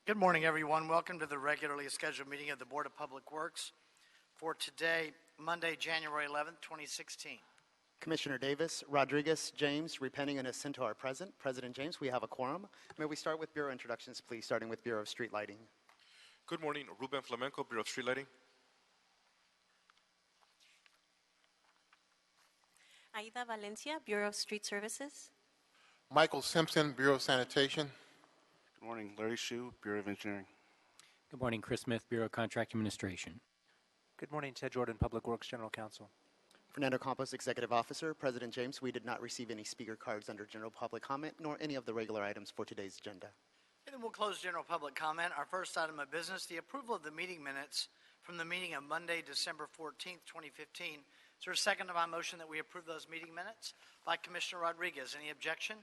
Good morning, everyone. Welcome to the regularly scheduled meeting of the Board of Public Works for today, Monday, January 11th, 2016. Commissioner Davis, Rodriguez, James, Repenning, and Jacinto are present. President James, we have a quorum. May we start with Bureau introductions, please, starting with Bureau of Street Lighting. Good morning, Ruben Flamenco, Bureau of Street Lighting. Aida Valencia, Bureau of Street Services. Michael Simpson, Bureau of Sanitation. Good morning, Larry Hsu, Bureau of Engineering. Good morning, Chris Smith, Bureau of Contract Administration. Good morning, Ted Jordan, Public Works General Counsel. Fernando Campos, Executive Officer. President James, we did not receive any speaker cards under general public comment, nor any of the regular items for today's agenda. And then we'll close general public comment. Our first item of business, the approval of the meeting minutes from the meeting of Monday, December 14th, 2015. Is there a second to my motion that we approve those meeting minutes? By Commissioner Rodriguez. Any objection?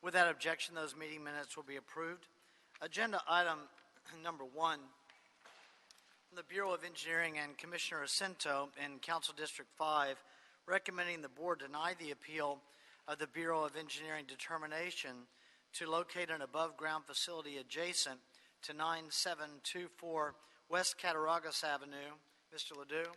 Without objection, those meeting minutes will be approved. Agenda item number 1, from the Bureau of Engineering and Commissioner Jacinto in Council District 5, recommending the board deny the appeal of the Bureau of Engineering determination to locate an above-ground facility adjacent to 9724 West Cattaraugus Avenue. Mr. Ledoux.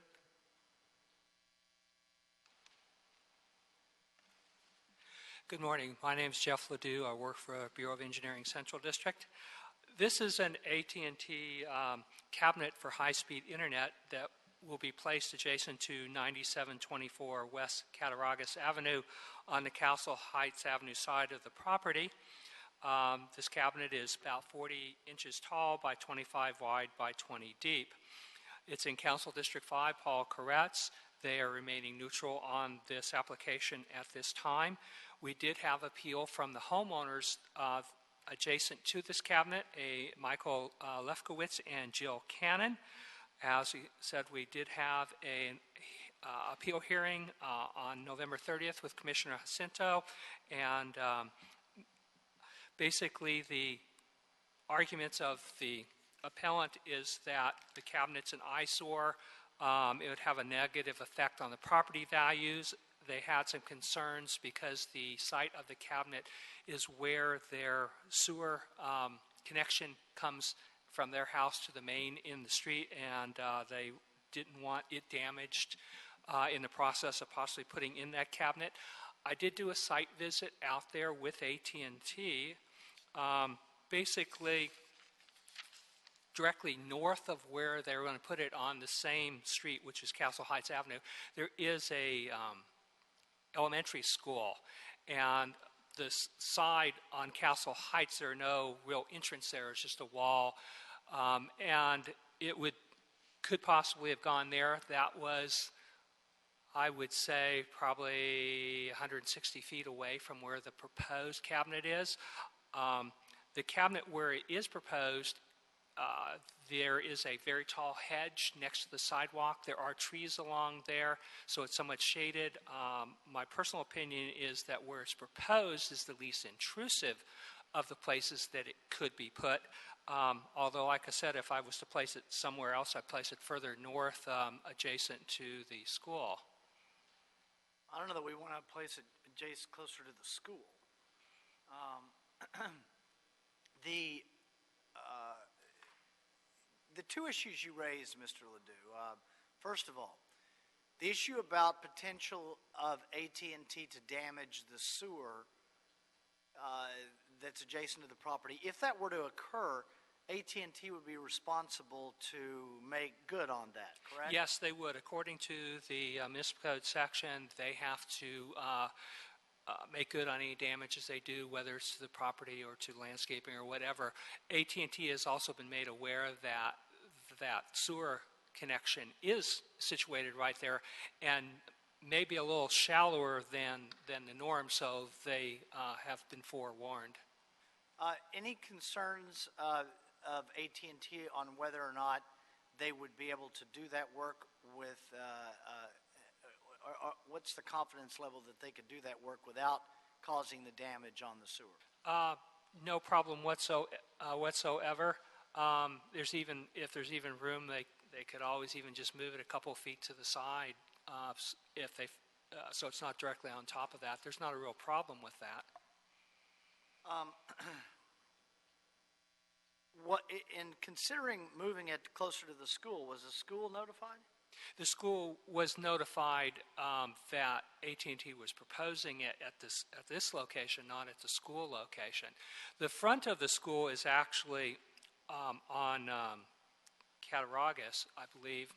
Good morning. My name is Jeff Ledoux. I work for Bureau of Engineering Central District. This is an AT&T cabinet for high-speed internet that will be placed adjacent to 9724 West Cattaraugus Avenue on the Castle Heights Avenue side of the property. This cabinet is about 40 inches tall by 25 wide by 20 deep. It's in Council District 5, Paul Koretz. They are remaining neutral on this application at this time. We did have appeal from the homeowners adjacent to this cabinet, Michael Lefkowitz and Jill Cannon. As we said, we did have an appeal hearing on November 30th with Commissioner Jacinto, and basically the arguments of the appellant is that the cabinet's an eyesore. It would have a negative effect on the property values. They had some concerns because the site of the cabinet is where their sewer connection comes from their house to the main in the street, and they didn't want it damaged in the process of possibly putting in that cabinet. I did do a site visit out there with AT&T. Basically, directly north of where they were going to put it on the same street, which is Castle Heights Avenue, there is a elementary school, and the side on Castle Heights, there are no real entrance there. It's just a wall, and it could possibly have gone there. That was, I would say, probably 160 feet away from where the proposed cabinet is. The cabinet where it is proposed, there is a very tall hedge next to the sidewalk. There are trees along there, so it's somewhat shaded. My personal opinion is that where it's proposed is the least intrusive of the places that it could be put. Although, like I said, if I was to place it somewhere else, I'd place it further north, adjacent to the school. I don't know that we want to place it adjacent closer to the school. The two issues you raised, Mr. Ledoux, first of all, the issue about potential of AT&T to damage the sewer that's adjacent to the property. If that were to occur, AT&T would be responsible to make good on that, correct? Yes, they would. According to the municipal code section, they have to make good on any damages they do, whether it's to the property or to landscaping or whatever. AT&T has also been made aware that that sewer connection is situated right there and maybe a little shallower than the norm, so they have been forewarned. Any concerns of AT&T on whether or not they would be able to do that work with what's the confidence level that they could do that work without causing the damage on the sewer? No problem whatsoever. If there's even room, they could always even just move it a couple feet to the side if they so it's not directly on top of that. There's not a real problem with that. in considering moving it closer to the school, was the school notified? The school was notified that AT&T was proposing it at this location, not at the school location. The front of the school is actually on Cattaraugus, I believe,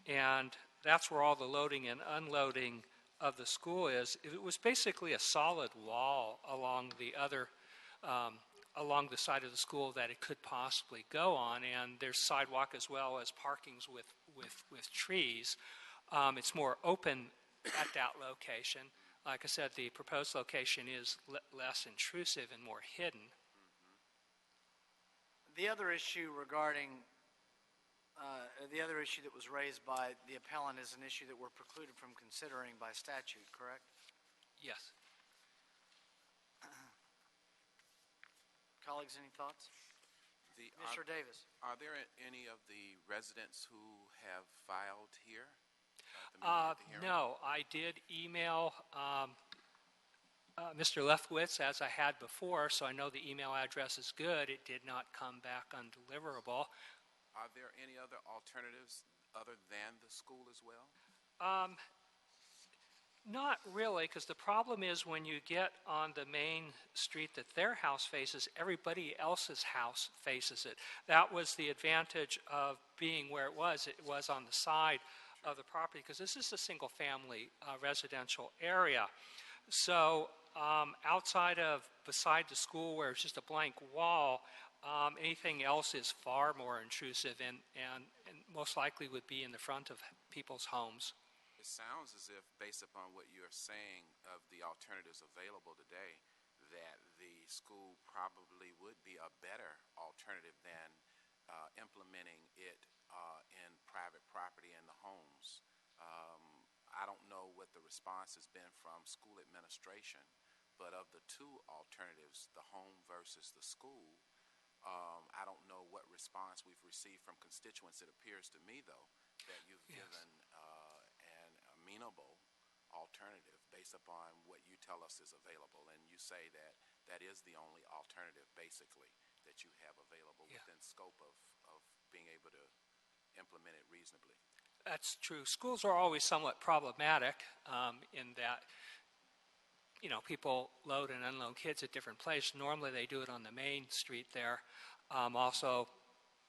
and that's where all the loading and unloading of the school is. It was basically a solid wall along along the side of the school that it could possibly go on, and there's sidewalk as well as parkings with trees. It's more open at that location. Like I said, the proposed location is less intrusive and more hidden. The other issue regarding, the other issue that was raised by the appellant is an issue that we're precluded from considering by statute, correct? Yes. Colleagues, any thoughts? Mr. Davis? Are there any of the residents who have filed here? At the hearing? No, I did email Mr. Lefkowitz, as I had before, so I know the email address is good. It did not come back undeliverable. Are there any other alternatives other than the school as well? Not really, because the problem is when you get on the main street that their house faces, everybody else's house faces it. That was the advantage of being where it was. It was on the side of the property, because this is a single-family residential area. So beside the school where it's just a blank wall, anything else is far more intrusive and most likely would be in the front of people's homes. It sounds as if, based upon what you're saying of the alternatives available today, that the school probably would be a better alternative than implementing it in private property in the homes. I don't know what the response has been from school administration, but of the two alternatives, the home versus the school, I don't know what response we've received from constituents. It appears to me, though, that you've given an amenable alternative based upon what you tell us is available, and you say that that is the only alternative, basically, that you have available within scope of being able to implement it reasonably. That's true. Schools are always somewhat problematic in that, people load and unload kids at different places. Normally they do it on the main street there. Also,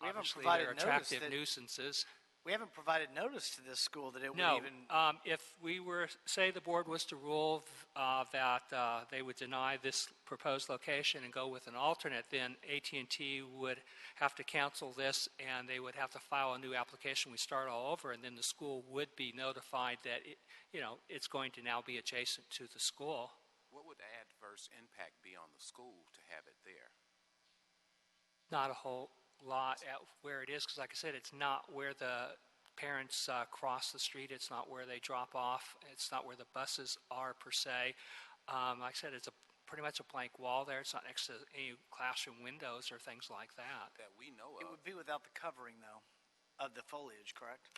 We haven't obviously provided they're notice attractive that- nuisances. We haven't provided notice to this school that it would No, even... if we were, say the board was to rule that they would deny this proposed location and go with an alternate, then AT&T would have to cancel this and they would have to file a new application. We start all over, and then the school would be notified that it's going to now be adjacent to the school. What would the adverse impact be on the school to have it there? Not a whole lot at where it is, because like I said, it's not where the parents cross the street. It's not where they drop off. It's not where the buses are, per se. Like I said, it's pretty much a blank wall there. It's not next to any classroom windows or things like that. That we know It of. would be without the covering, though, of the foliage, correct?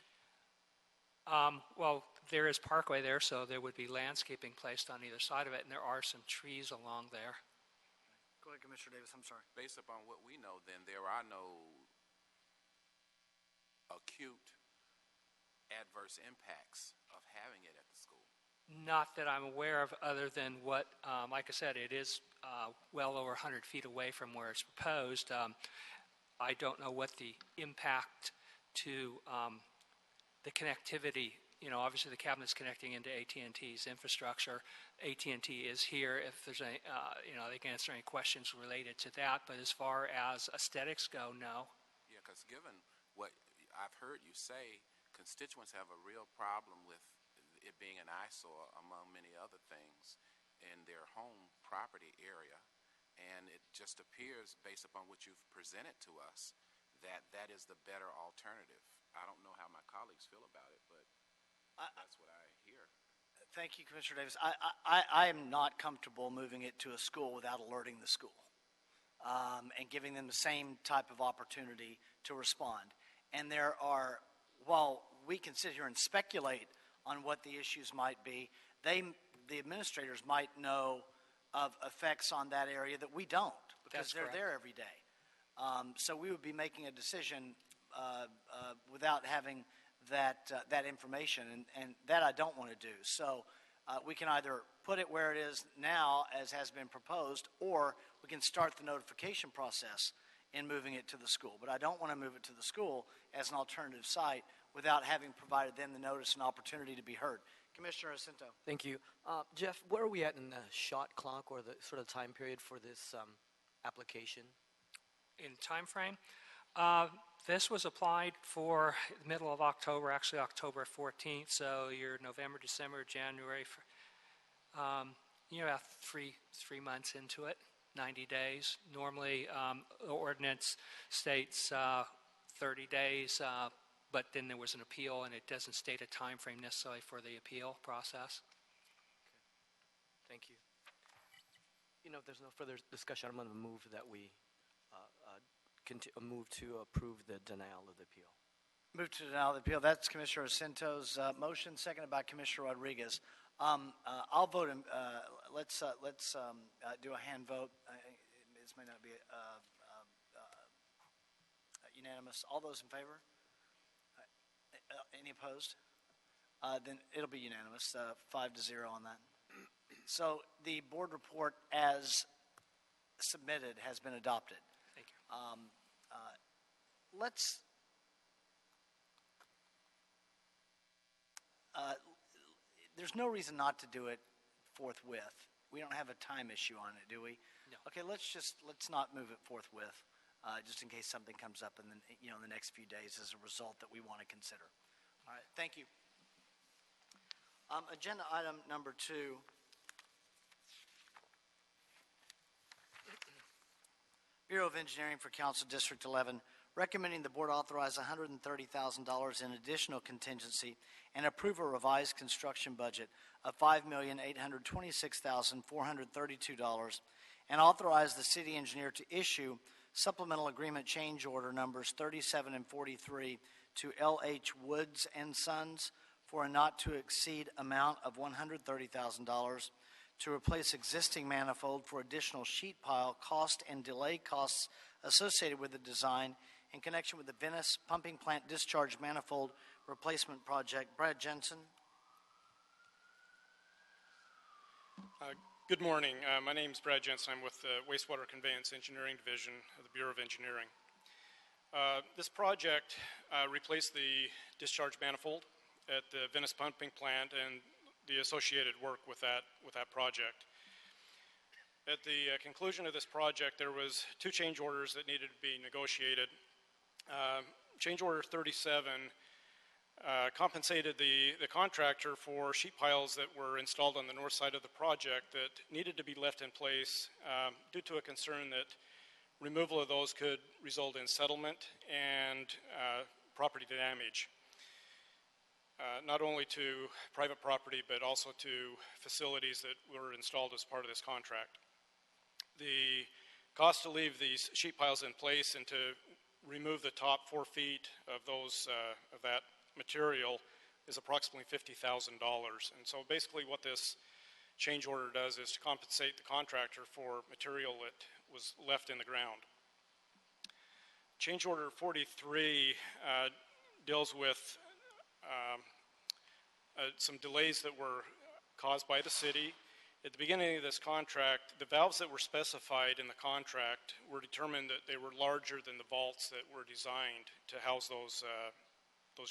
Well, there is parkway there, so there would be landscaping placed on either side of it, and there are some trees along there. Go ahead, Commissioner Davis, I'm sorry. Based upon what we know, then there are no acute adverse impacts of having it at the school. Not that I'm aware of, other than what, like I said, it is well over 100 feet away from where it's proposed. I don't know what the impact to the connectivity, obviously the cabinet's connecting into AT&T's infrastructure. AT&T is here. If there's any, they can answer any questions related to that. But as far as aesthetics go, no. Yeah, because given what I've heard you say, constituents have a real problem with it being an eyesore, among many other things, in their home property area. And it just appears, based upon what you've presented to us, that that is the better alternative. I don't know how my colleagues feel about it, but that's what I hear. Thank you, Commissioner Davis. I am not comfortable moving it to a school without alerting the school and giving them the same type of opportunity to respond. And there are, while we can sit here and speculate on what the issues might be, the administrators might know of effects on that area that we don't, because That's they're correct. there every day. So we would be making a decision without having that information, and that I don't want to do. So we can either put it where it is now, as has been proposed, or we can start the notification process in moving it to the school. But I don't want to move it to the school as an alternative site without having provided them the notice and opportunity to be heard. Commissioner Jacinto. Thank you. Jeff, where are we at in the shot clock or the sort of time period for this application? In time frame, this was applied for the middle of October, actually October 14th, so you're November, December, January, you're about three months into it, 90 days. Normally, the ordinance states 30 days, but then there was an appeal, and it doesn't state a time frame necessarily for the appeal process. Thank you. If there's no further discussion, I'm going to move that we move to approve the denial of the appeal. Move to denial of the appeal. That's Commissioner Jacinto's motion, seconded by Commissioner Rodriguez. I'll vote. Let's do a hand vote. This may not be unanimous. All those in favor? Any opposed? Then it'll be unanimous, 5-0 on that. So the board report as submitted has been adopted. Thank you. There's no reason not to do it forthwith. We don't have a time issue on it, do we? No. Okay, let's not move it forthwith, just in case something comes up in the next few days as a result that we want to consider. All right, thank you. Agenda item number 2. Bureau of Engineering for Council District 11, recommending the board authorize $130,000 in additional contingency and approve a revised construction budget of $5,826,432 and authorize the city engineer to issue supplemental agreement change order numbers 37 and 43 to L.H. Woods and Sons for a not to exceed amount of $130,000 to replace existing manifold for additional sheet pile cost and delay costs associated with the design in connection with the Venice Pumping Plant Discharge Manifold Replacement Project. Brad Jensen. Good morning. My name is Brad Jensen. I'm with the Wastewater Conveyance Engineering Division of the Bureau of Engineering. This project replaced the discharge manifold at the Venice Pumping Plant and the associated work with that project. At the conclusion of this project, there was 2 change orders that needed to be negotiated. Change order 37 compensated the contractor for sheet piles that were installed on the north side of the project that needed to be left in place due to a concern that removal of those could result in settlement and property damage. Not only to private property, but also to facilities that were installed as part of this contract. The cost to leave these sheet piles in place and to remove the top 4 feet of that material is approximately $50,000. And so basically what this change order does is to compensate the contractor for material that was left in the ground. Change order 43 deals with some delays that were caused by the city. At the beginning of this contract, the valves that were specified in the contract were determined that they were larger than the vaults that were designed to house those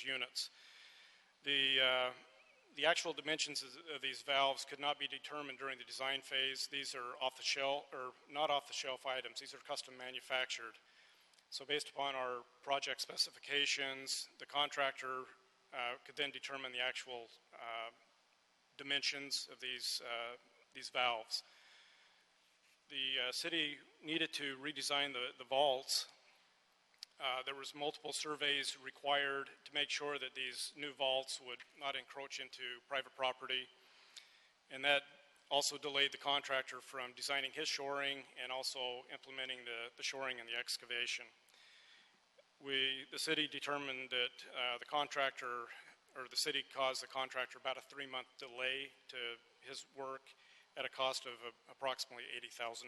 units. The actual dimensions of these valves could not be determined during the design phase. These are off-the-shelf, or not off-the-shelf items. These are custom manufactured. So based upon our project specifications, the contractor could then determine the actual dimensions of these valves. The city needed to redesign the vaults. There was multiple surveys required to make sure that these new vaults would not encroach into private property, and that also delayed the contractor from designing his shoring and also implementing the shoring and the excavation. The city determined that the city caused the contractor about a 3-month delay to his work at a cost of approximately $80,000.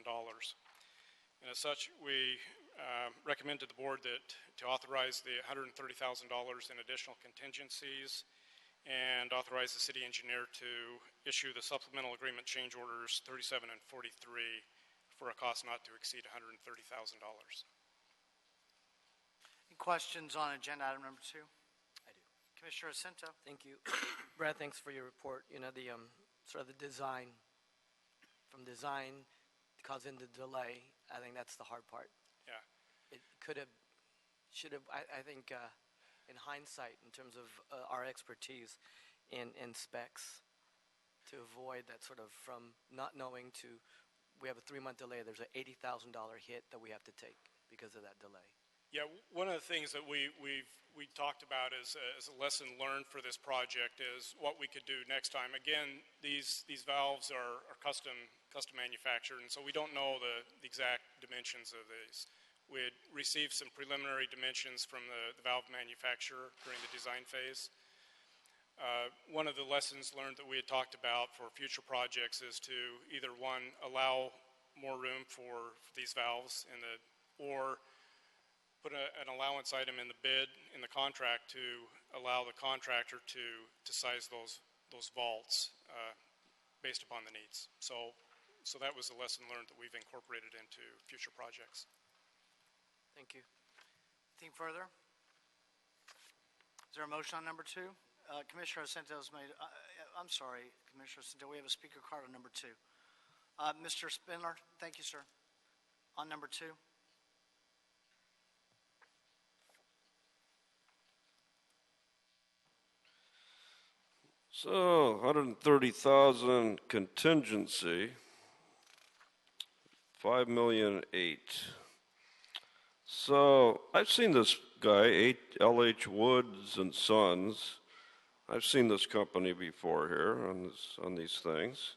And as such, we recommend to the board that to authorize the $130,000 in additional contingencies and authorize the city engineer to issue the supplemental agreement change orders 37 and 43 for a cost not to exceed $130,000. Any questions on agenda item number 2? I do. Commissioner Jacinto. Thank you. Brad, thanks for your report. You know, the sort of the design, from design causing the delay, I think that's the hard part. Yeah. It could have, should have, I think, in hindsight, in terms of our expertise in specs, to avoid that sort of from not knowing to, we have a 3-month delay, there's an $80,000 hit that we have to take because of that delay. Yeah, one of the things that we talked about as a lesson learned for this project is what we could do next time. Again, these valves are custom manufactured, and so we don't know the exact dimensions of these. We had received some preliminary dimensions from the valve manufacturer during the design phase. One of the lessons learned that we had talked about for future projects is to either, one, allow more room for these valves or put an allowance item in the bid, in the contract, to allow the contractor to size those vaults based upon the needs. So that was a lesson learned that we've incorporated into future projects. Thank you. Anything further? Is there a motion on number 2? Commissioner Jacinto's made, I'm sorry, Commissioner Jacinto, we have a speaker card on number 2. Mr. Spindler, thank you, sir. On number 2. So, 130,000 contingency, 5,000,008. So, I've seen this guy, LH Woods and Sons. I've seen this company before here on these things.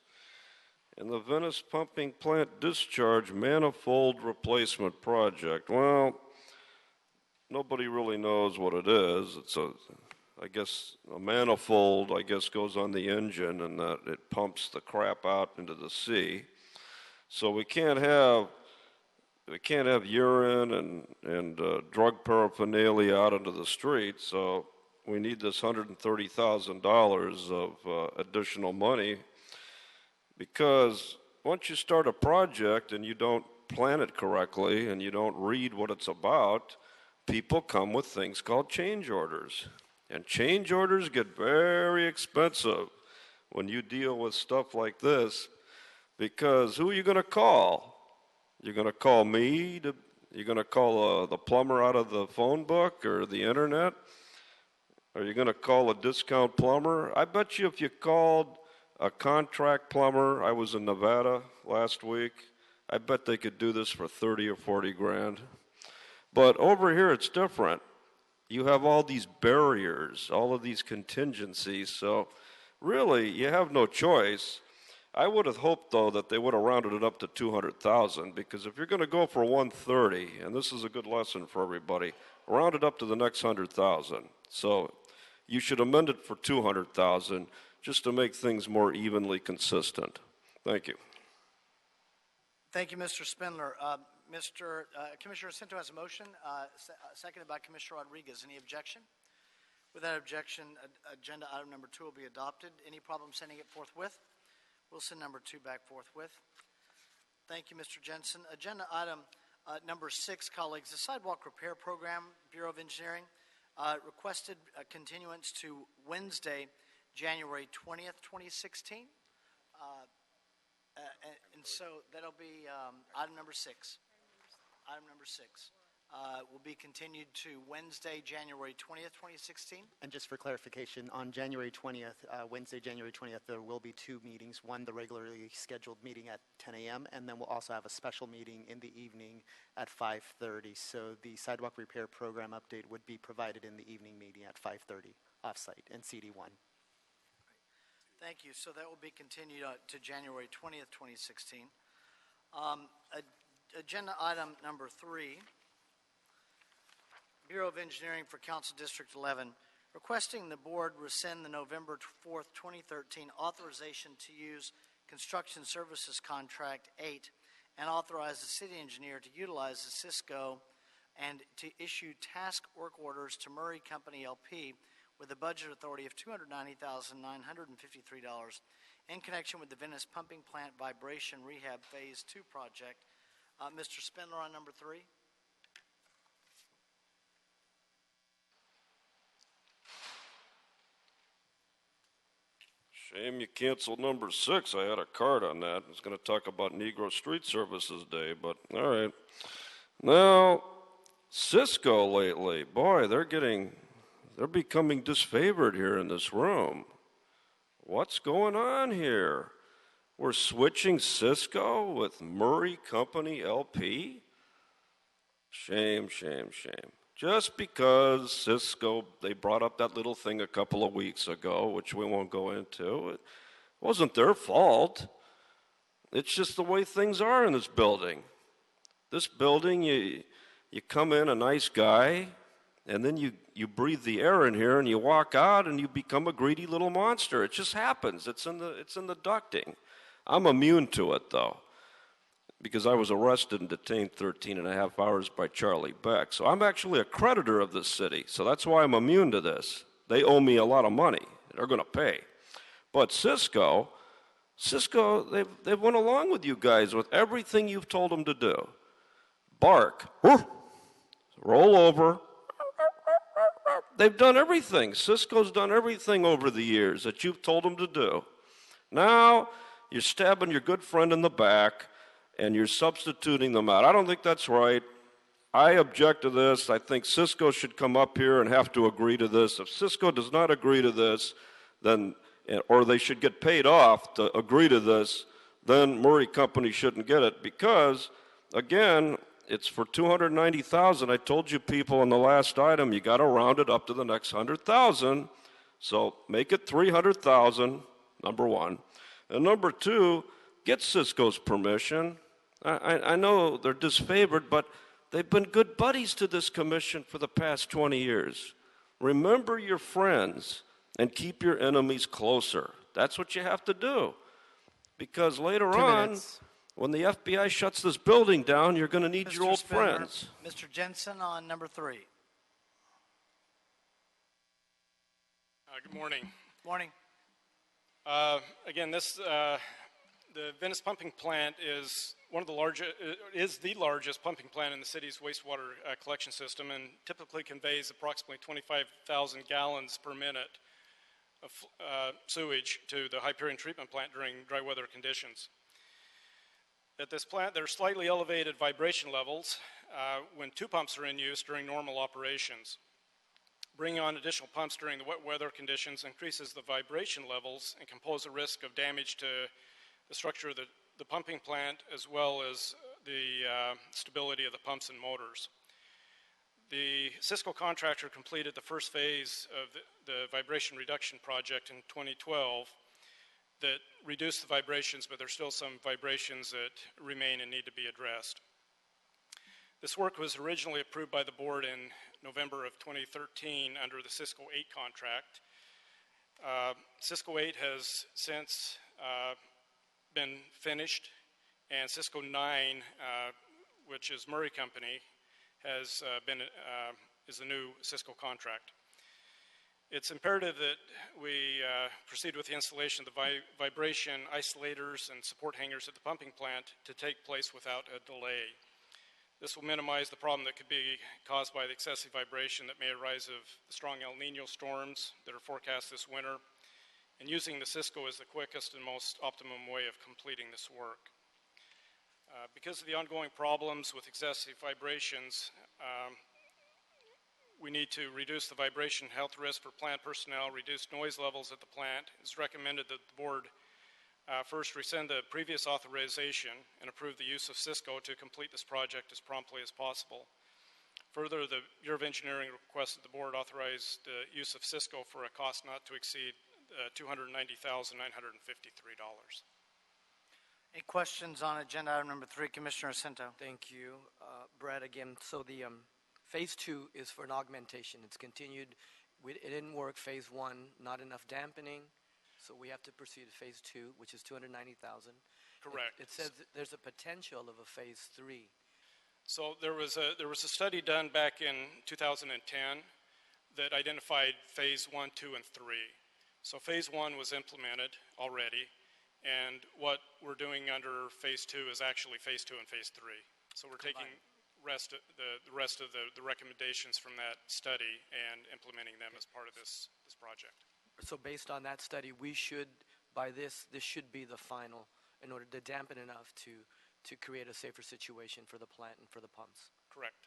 And the Venice Pumping Plant Discharge Manifold Replacement Project. Well, nobody really knows what it is. It's I guess a manifold, goes on the engine, and that it pumps the crap out into the sea. So we can't have urine and drug paraphernalia out into the street. So we need this $130,000 of additional money, because once you start a project and you don't plan it correctly and you don't read what it's about, people come with things called change orders. And change orders get very expensive when you deal with stuff like this, because who are you going to call? You're going to call me? You're going to call the plumber out of the phone book or the internet? Are you going to call a discount plumber? I bet you if you called a contract plumber, I was in Nevada last week, I bet they could do this for 30 or 40 grand. But over here it's different. You have all these barriers, all of these contingencies, so really you have no choice. I would have hoped, though, that they would have rounded it up to 200,000, because if you're going to go for 130, and this is a good lesson for everybody, round it up to the next 100,000. So you should amend it for 200,000 just to make things more evenly consistent. Thank you. Thank you, Mr. Spindler. Commissioner Jacinto has a motion, seconded by Commissioner Rodriguez. Any objection? Without objection, agenda item number 2 will be adopted. Any problem sending it forthwith? We'll send number 2 back forthwith. Thank you, Mr. Jensen. Agenda item number 6, colleagues, the Sidewalk Repair Program, Bureau of Engineering, requested a continuance to Wednesday, January 20th, 2016. And so that'll be item number 6. Item number 6 will be continued to Wednesday, January 20th, 2016. And just for clarification, on January 20th, Wednesday, January 20th, there will be 2 meetings. One, the regularly scheduled meeting at 10 a.m., and then we'll also have a special meeting in the evening at 5:30. So the sidewalk repair program update would be provided in the evening meeting at 5:30 offsite in CD1. Thank you. So that will be continued to January 20th, 2016. Agenda item number 3, Bureau of Engineering for Council District 11, requesting the board rescind the November 4th, 2013 authorization to use Construction Services Contract 8 and authorize the city engineer to utilize the Cisco and to issue task work orders to Murray Company LP with a budget authority of $290,953 in connection with the Venice Pumping Plant Vibration Rehab Phase 2 project. Mr. Spindler on number 3. Shame you canceled number 6. I had a card on that. I was going to talk about Negro Street Services Day, but all right. Now, Cisco lately, boy, they're becoming disfavored here in this room. What's going on here? We're switching Cisco with Murray Company LP? Shame, shame, shame. Just because Cisco, they brought up that little thing a couple of weeks ago, which we won't go into. It wasn't their fault. It's just the way things are in this building. This building, you come in a nice guy, and then you breathe the air in here, and you walk out, and you become a greedy little monster. It just happens. It's in the ducting. I'm immune to it, though, because I was arrested and detained 13 and a half hours by Charlie Beck. So I'm actually a creditor of this city, so that's why I'm immune to this. They owe me a lot of money. They're going to pay. But Cisco, they've went along with you guys with everything you've told them to do. Bark, roll over. They've done everything. Cisco's done everything over the years that you've told them to do. Now you're stabbing your good friend in the back, and you're substituting them out. I don't think that's right. I object to this. I think Cisco should come up here and have to agree to this. If Cisco does not agree to this, then, or they should get paid off to agree to this, then Murray Company shouldn't get it because, again, it's for $290,000. I told you people in the last item, you got to round it up to the next 100,000. So make it 300,000, number one. And number two, get Cisco's permission. I know they're disfavored, but they've been good buddies to this commission for the past 20 years. Remember your friends and keep your enemies closer. That's what you have to do. Because later on, when the FBI shuts this building down, you're going to need your old friends. Mr. Jensen on number 3. Good morning. Morning. Again, the Venice Pumping Plant is the largest pumping plant in the city's wastewater collection system, and typically conveys approximately 25,000 gallons per minute of sewage to the Hyperion treatment plant during dry weather conditions. At this plant, there are slightly elevated vibration levels when 2 pumps are in use during normal operations. Bringing on additional pumps during the wet weather conditions increases the vibration levels and can pose a risk of damage to the structure of the pumping plant as well as the stability of the pumps and motors. The Cisco contractor completed the first phase of the vibration reduction project in 2012 that reduced the vibrations, but there's still some vibrations that remain and need to be addressed. This work was originally approved by the board in November of 2013 under the Cisco 8 contract. Cisco 8 has since been finished, and Cisco 9, which is Murray Company, is the new Cisco contract. It's imperative that we proceed with the installation of the vibration isolators and support hangers at the pumping plant to take place without a delay. This will minimize the problem that could be caused by the excessive vibration that may arise of the strong El Nino storms that are forecast this winter, and using the Cisco is the quickest and most optimum way of completing this work. Because of the ongoing problems with excessive vibrations, we need to reduce the vibration health risk for plant personnel, reduce noise levels at the plant. It's recommended that the board first rescind the previous authorization and approve the use of Cisco to complete this project as promptly as possible. Further, the Bureau of Engineering requested the board authorize the use of Cisco for a cost not to exceed $290,953. Any questions on agenda item number 3? Commissioner Jacinto. Thank you, Brad, again. So the phase 2 is for an augmentation. It's continued. It didn't work phase 1, not enough dampening. So we have to proceed to phase 2, which is $290,000. Correct. It says that there's a potential of a phase 3. So there was a study done back in 2010 that identified phase 1, 2, and 3. So phase 1 was implemented already, and what we're doing under phase 2 is actually phase 2 and phase 3. So we're taking the rest of the recommendations from that study and implementing them as part of this project. So based on that study, we should, this should be the final in order to dampen enough to create a safer situation for the plant and for the pumps. Correct.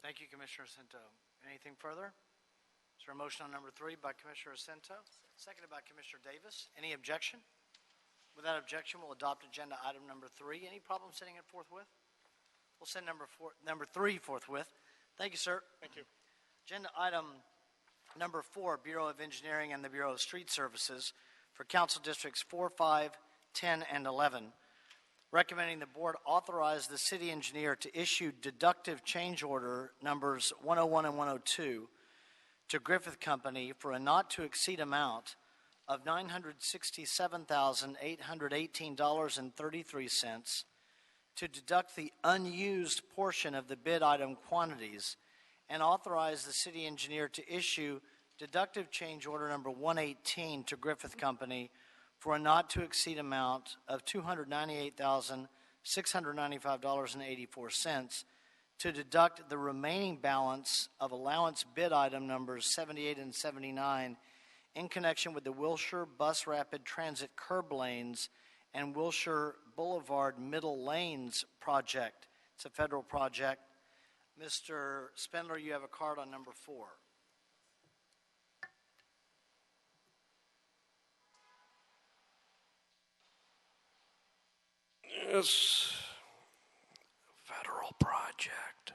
Thank you, Commissioner Cento. Anything further? Is there a motion on number 3 by Commissioner Cento, seconded by Commissioner Davis? Any objection? Without objection, we'll adopt agenda item number 3. Any problem sending it forthwith? We'll send number 3 forthwith. Thank you, sir. Thank you. Agenda item number 4, Bureau of Engineering and the Bureau of Street Services for Council Districts 4, 5, 10, and 11. Recommending the board authorize the city engineer to issue deductive change order numbers 101 and 102 to Griffith Company for a not to exceed amount of $967,818.33 to deduct the unused portion of the bid item quantities, and authorize the city engineer to issue deductive change order number 118 to Griffith Company for a not to exceed amount of $298,695.84 to deduct the remaining balance of allowance bid item numbers 78 and 79 in connection with the Wilshire Bus Rapid Transit curb lanes and Wilshire Boulevard Middle Lanes project. It's a federal project. Mr. Spindler, you have a card on number 4. Yes, federal project.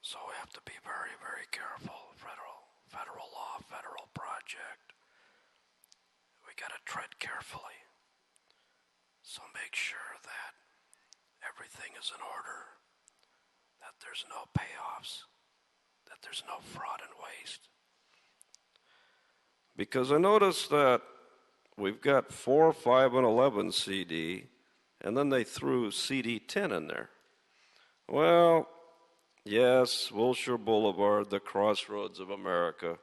So we have to be very, very careful. Federal law, federal project. We got to tread carefully. So make sure that everything is in order, that there's no payoffs, that there's no fraud and waste. Because I noticed that we've got 4, 5, and 11 CD, and then they threw CD 10 in there. Well, yes, Wilshire Boulevard, the crossroads of America.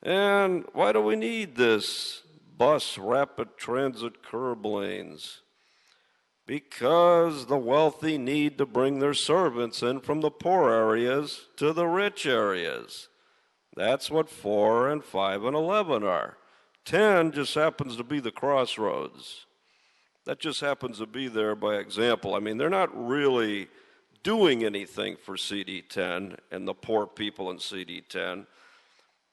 And why do we need this bus rapid transit curb lanes? Because the wealthy need to bring their servants in from the poor areas to the rich areas. That's what 4 and 5 and 11 are. 10 just happens to be the crossroads. That just happens to be there by example. I mean, they're not really doing anything for CD10 and the poor people in CD10.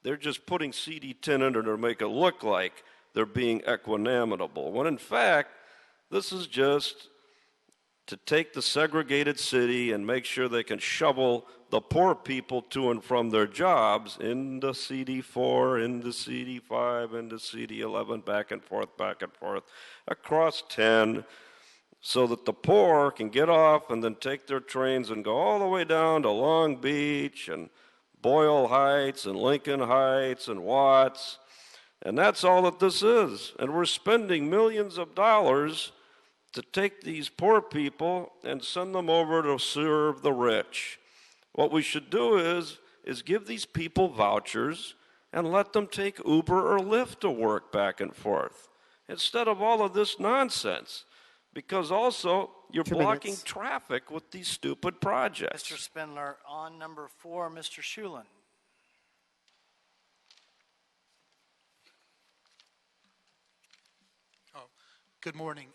They're just putting CD10 under to make it look like they're being equanimable, when in fact, this is just to take the segregated city and make sure they can shovel the poor people to and from their jobs into CD4, into CD5, into CD11, back and forth, across 10, so that the poor can get off and then take their trains and go all the way down to Long Beach and Boyle Heights and Lincoln Heights and Watts. And that's all that this is. And we're spending millions of dollars to take these poor people and send them over to serve the rich. What we should do is give these people vouchers and let them take Uber or Lyft to work back and forth instead of all of this nonsense. Because also, you're blocking traffic with these stupid projects. Mr. Spindler, on number 4, Mr. Schulen. Good morning.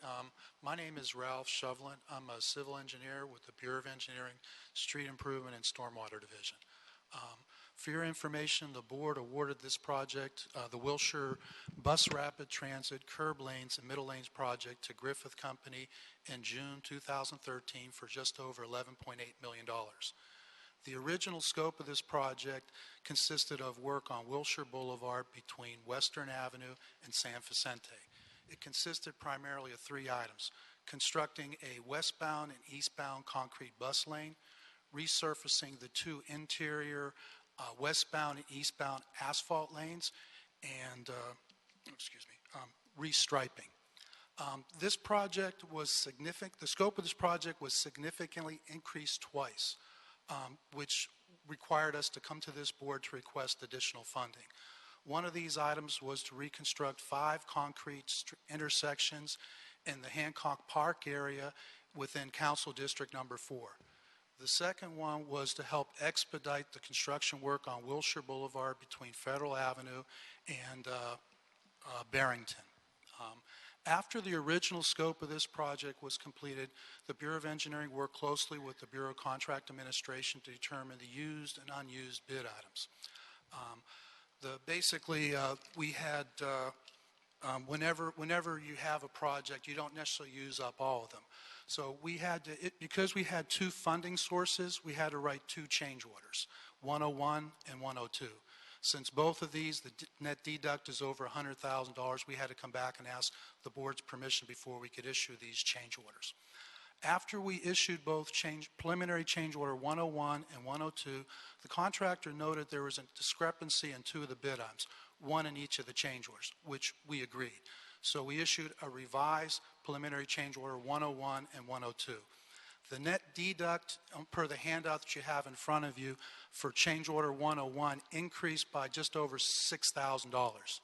My name is Ralph Shovelin. I'm a civil engineer with the Bureau of Engineering, Street Improvement and Stormwater Division. For your information, the board awarded this project, the Wilshire Bus Rapid Transit Curb Lanes and Middle Lanes project, to Griffith Company in June 2013 for just over $11.8 million. The original scope of this project consisted of work on Wilshire Boulevard between Western Avenue and San Vicente. It consisted primarily of 3 items: constructing a westbound and eastbound concrete bus lane, resurfacing the 2 interior westbound and eastbound asphalt lanes, and restriping. This project was significant, the scope of this project was significantly increased twice, which required us to come to this board to request additional funding. One of these items was to reconstruct 5 concrete intersections in the Hancock Park area within Council District Number 4. The second one was to help expedite the construction work on Wilshire Boulevard between Federal Avenue and Barrington. After the original scope of this project was completed, the Bureau of Engineering worked closely with the Bureau of Contract Administration to determine the used and unused bid items. We had, whenever you have a project, you don't necessarily use up all of them. So we had to, because we had 2 funding sources, we had to write 2 change orders, 101 and 102. Since both of these, the net deduct is over $100,000, we had to come back and ask the board's permission before we could issue these change orders. After we issued both preliminary change order 101 and 102, the contractor noted there was a discrepancy in 2 of the bid items, one in each of the change orders, which we agreed. So we issued a revised preliminary change order 101 and 102. The net deduct, per the handout that you have in front of you, for change order 101 increased by just over $6,000.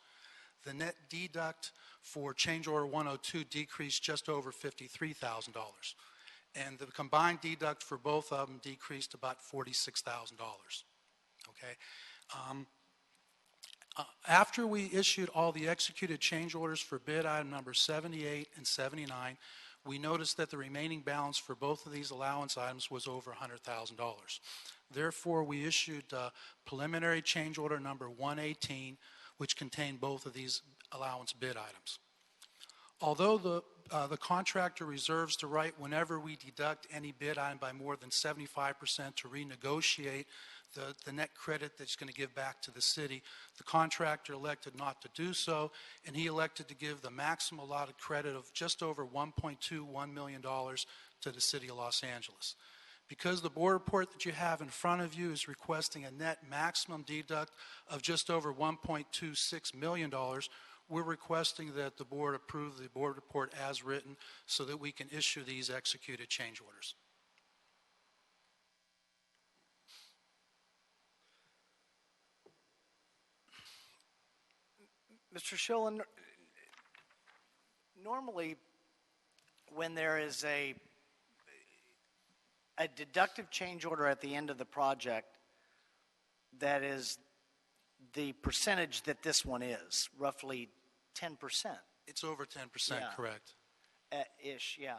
The net deduct for change order 102 decreased just over $53,000. And the combined deduct for both of them decreased about $46,000. Okay. After we issued all the executed change orders for bid item number 78 and 79, we noticed that the remaining balance for both of these allowance items was over $100,000. Therefore, we issued preliminary change order number 118, which contained both of these allowance bid items. Although the contractor reserves the right whenever we deduct any bid item by more than 75% to renegotiate the net credit that's going to give back to the city, the contractor elected not to do so, and he elected to give the maximum allotted credit of just over $1.21 million to the city of Los Angeles. Because the board report that you have in front of you is requesting a net maximum deduct of just over $1.26 million, we're requesting that the board approve the board report as written so that we can issue these executed change orders. Mr. Schillen, normally when there is a deductive change order at the end of the project that is the percentage that this one is, roughly 10%. It's over 10%, Yeah. correct. Ish, yeah.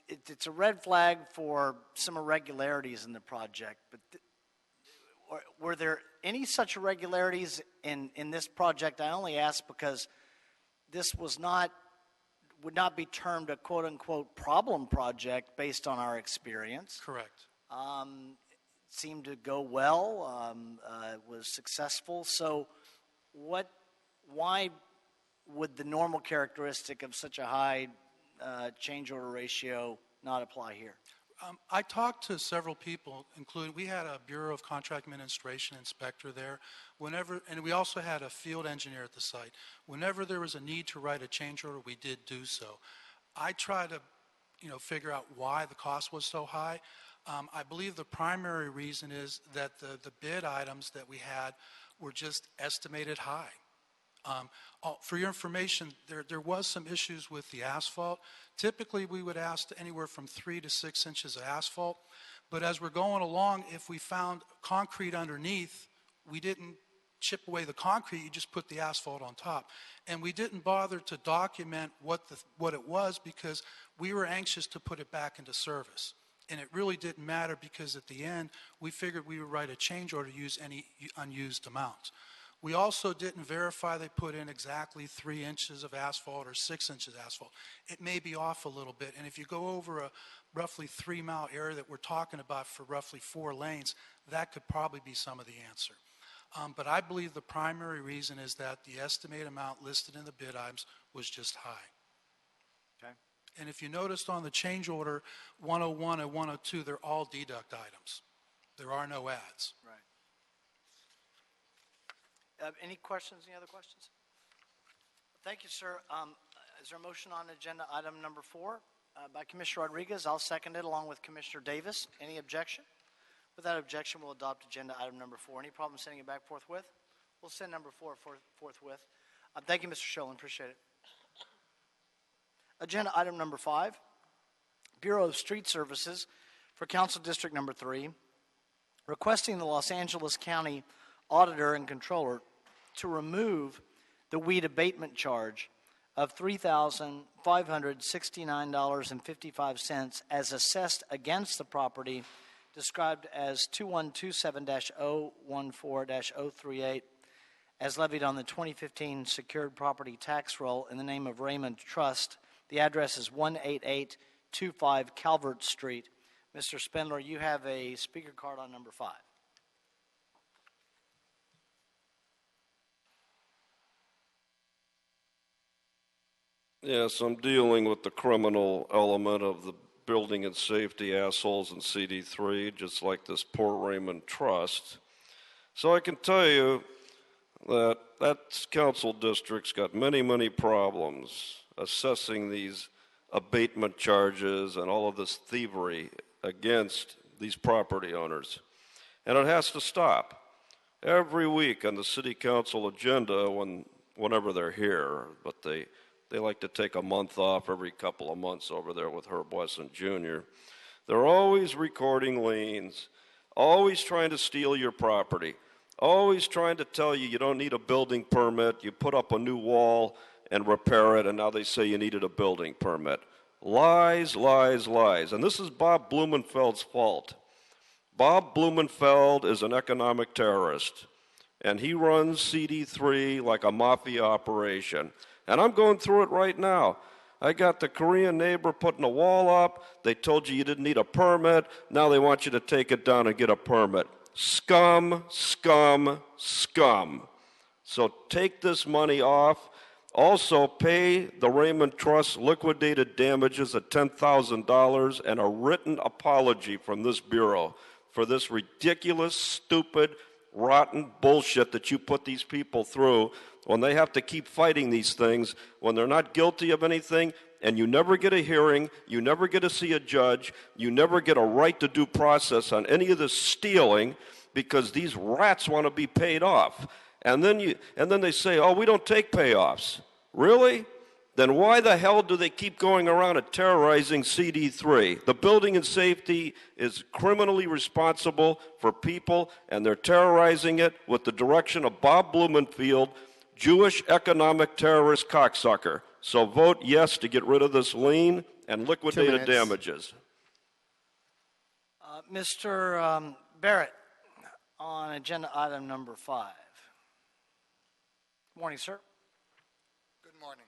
It's a red flag for some irregularities in the project, but were there any such irregularities in this project? I only ask because this would not be termed a quote-unquote problem project based on our experience. Correct. It seemed to go well, was successful. So why would the normal characteristic of such a high change order ratio not apply here? I talked to several people, including, we had a Bureau of Contract Administration inspector there. And we also had a field engineer at the site. Whenever there was a need to write a change order, we did do so. I tried to, figure out why the cost was so high. I believe the primary reason is that the bid items that we had were just estimated high. For your information, there was some issues with the asphalt. Typically, we would ask anywhere from 3 to 6 inches of asphalt. But as we're going along, if we found concrete underneath, we didn't chip away the concrete, you just put the asphalt on top. And we didn't bother to document what it was because we were anxious to put it back into service. And it really didn't matter because at the end, we figured we would write a change order to use any unused amount. We also didn't verify they put in exactly 3 inches of asphalt or 6 inches of asphalt. It may be off a little bit. And if you go over a roughly 3-mile area that we're talking about for roughly 4 lanes, that could probably be some of the answer. But I believe the primary reason is that the estimated amount listed in the bid items was just high. Okay. And if you noticed on the change order 101 and 102, they're all deduct items. There are no adds. Right. Any questions? Any other questions? Thank you, sir. Is there a motion on agenda item number 4 by Commissioner Rodriguez? I'll second it along with Commissioner Davis. Any objection? Without objection, we'll adopt agenda item number 4. Any problem sending it back forthwith? We'll send number 4 forthwith. Thank you, Mr. Sholin. Appreciate it. Agenda item number 5, Bureau of Street Services for Council District number 3, requesting the Los Angeles County Auditor and Controller to remove the weed abatement charge of $3,569.55 as assessed against the property described as 2127-014-038 as levied on the 2015 secured property tax roll in the name of Raymond Trust. The address is 18825 Calvert Street. Mr. Spindler, you have a speaker card on number 5. Yes, I'm dealing with the criminal element of the building and safety assholes in CD3, just like this poor Raymond Trust. So I can tell you that that council district's got many, many problems assessing these abatement charges and all of this thievery against these property owners. And it has to stop. Every week on the city council agenda, whenever they're here, but they like to take a month off every couple of months over there with Herb Wesson Jr. They're always recording liens, always trying to steal your property, always trying to tell you you don't need a building permit, you put up a new wall and repair it, and now they say you needed a building permit. Lies, lies, lies. And this is Bob Blumenfeld's fault. Bob Blumenfeld is an economic terrorist, and he runs CD3 like a mafia operation. And I'm going through it right now. I got the Korean neighbor putting a wall up. They told you didn't need a permit. Now they want you to take it down and get a permit. Scum, scum, scum. So take this money off. Also pay the Raymond Trust liquidated damages at $10,000 and a written apology from this bureau for this ridiculous, stupid, rotten bullshit that you put these people through when they have to keep fighting these things, when they're not guilty of anything, and you never get a hearing, you never get to see a judge, you never get a right to due process on any of this stealing because these rats want to be paid off. And then they say, oh, we don't take payoffs. Really? Then why the hell do they keep going around and terrorizing CD3? The building and safety is criminally responsible for people, and they're terrorizing it with the direction of Bob Blumenfeld, Jewish economic terrorist cocksucker. So vote yes to get rid of this lien and liquidated damages. Mr. Barrett, on agenda item number 5. Good morning, sir. Good morning.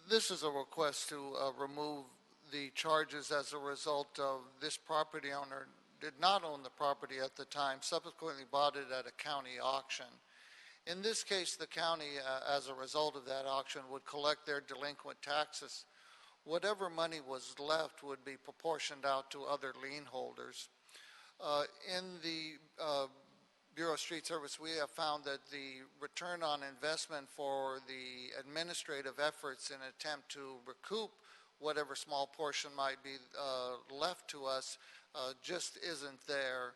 This is a request to remove the charges as a result of this property owner did not own the property at the time, subsequently bought it at a county auction. In this case, the county, as a result of that auction, would collect their delinquent taxes. Whatever money was left would be proportioned out to other lien holders. In the Bureau of Street Service, we have found that the return on investment for the administrative efforts in an attempt to recoup whatever small portion might be left to us just isn't there.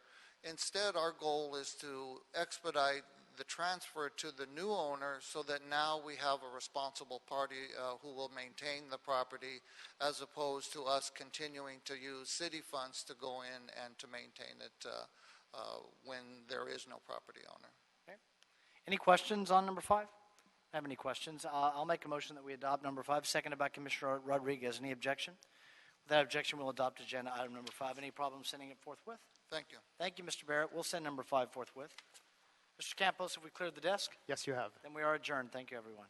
Instead, our goal is to expedite the transfer to the new owner so that now we have a responsible party who will maintain the property as opposed to us continuing to use city funds to go in and to maintain it when there is no property owner. Okay. Any questions on number 5? Have any questions? I'll make a motion that we adopt number 5, seconded by Commissioner Rodriguez. Any objection? Without objection, we'll adopt agenda item number 5. Any problem sending it forthwith? Thank you. Thank you, Mr. Barrett. We'll send number 5 forthwith. Mr. Campos, have we cleared the desk? Yes, you have. Then we are adjourned. Thank you, everyone.